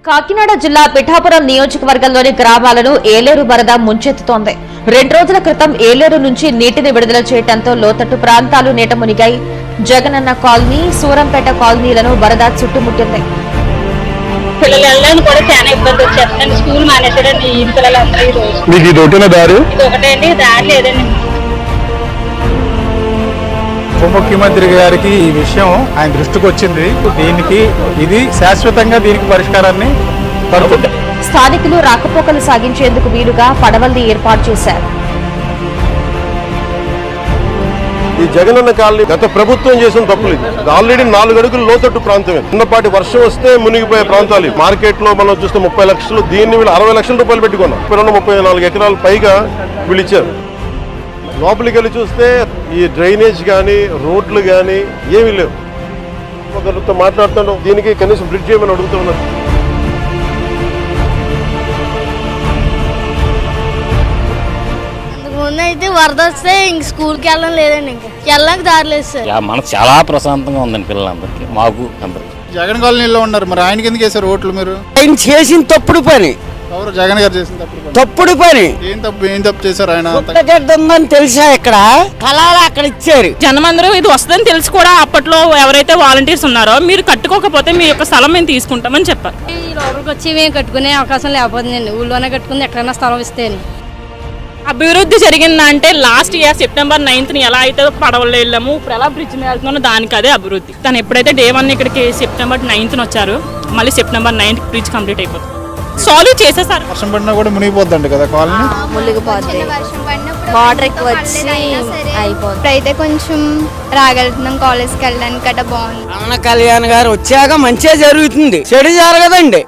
కాకినాడ జిల్లా పిఠాపురం నియోజకవర్గంలోని గ్రామాలను ఏలేరు వరద ముంచెత్తుతోంది. 2 రోజుల క్రితం ఏలేరు నుంచి నీటిని విడుదల చేయడంతో లోతట్టు ప్రాంతాలు నీట మునిగాయి. జగనన్న కాలనీ, సూరంపేట కాలనీలను వరద చుట్టుముట్టింది. పిల్లలు వెళ్ళడానికి కూడా చాలా ఇబ్బంది వచ్చేస్తుంది. స్కూల్ మానేసారండి ఈ పిల్లలందరూ. ఈ రోజు మీకు ఇది ఒకటేనా దారి? ఇది ఒకటే అండి, దారి లేదండి. ఉప ముఖ్యమంత్రి గారికి ఈ విషయం ఆయన దృష్టికి వచ్చింది. దీనికి ఇది శాశ్వతంగా దీనికి పరిష్కారాన్ని పడుతుంది. స్థానికులు రాకపోకలు సాగించేందుకు వీలుగా పడవల్ని ఏర్పాటు చేశారు. ఈ జగనన్న కాలనీ గత ప్రభుత్వం చేసిన తప్పులు. ఇది ఆల్రెడీ 4 అడుగులు లోతట్టు ప్రాంతమే. చిన్నపాటి వర్షం వస్తే మునిగిపోయే ప్రాంతాలు. మార్కెట్ లో మనం చూస్తే 30 లక్షలు, దీన్ని వీళ్ళు 60 లక్షల రూపాయలు పెట్టుకున్నాం. 34 ఎకరాలు పైగా వీళ్ళు ఇచ్చారు. లోపలికి వెళ్ళి చూస్తే ఈ డ్రైనేజ్ కానీ, రోడ్లు కానీ ఏమీ లేవు. ఒకరితో మాట్లాడుతుంటాం, దీనికి కనీసం బ్రిడ్జ్ చేయమని అడుగుతున్నారు. ముందు అయితే వరద వస్తే ఇంక స్కూల్కి వెళ్ళడం లేదండి, ఇంకా వెళ్ళడానికి దారి లేదు సార్. మనకు చాలా ప్రశాంతంగా ఉందండి పిల్లలందరికీ, మాకు అందరికి. జగన్ కాలనీలో ఉన్నారు, మరి ఆయనకి ఎందుకు వేశారు ఓట్లు మీరు? ఆయన చేసిన తప్పుడు పని. ఎవరు? జగన్ గారు చేసిన తప్పుడు పని. ఏం తప్పు చేశారు ఆయన? ఉందని తెలుసా? ఇక్కడ కళాలు అక్కడ ఇచ్చారు. జనమందరూ ఇది వస్తుందని తెలిసి కూడా అప్పట్లో ఎవరైతే వాలంటీర్స్ ఉన్నారో మీరు కట్టుకోకపోతే మీ యొక్క స్థలం మేము తీసుకుంటామని చెప్పారు. ఈ లోపలికి వచ్చి మేము కట్టుకునే అవకాశం లేకపోతుందండి. ఊళ్ళోనే కట్టుకుంది, ఎక్కడైనా స్థలం ఇస్తే. అభివృద్ధి జరిగిందంటే లాస్ట్ ఇయర్ సెప్టెంబర్ 9th ఎలా అయితే పడవల్లో వెళ్ళాము, ఇప్పుడు ఎలా బ్రిడ్జ్ మీద వెళ్తున్నామో దానికి అదే అభివృద్ధి. తను ఎప్పుడైతే Day 1 ఇక్కడికి సెప్టెంబర్ 9th వచ్చారు, మళ్ళీ సెప్టెంబర్ 9th బ్రిడ్జ్ కంప్లీట్ అయిపోతుంది. సాల్వ్ చేసేసారు. వర్షం పడినా కూడా మునిగిపోద్దండి కదా కాలనీ. వాటర్ ఎక్కువ వచ్చి అయిపోతుంది. ఇప్పుడైతే కొంచెం రాగలుగుతున్నాం, కాలేజ్కి వెళ్ళడానికి గట్రా బాగుంది. పవన్ కళ్యాణ్ గారు వచ్చాక మంచిగా జరుగుతుంది, చెడు జరగదండి.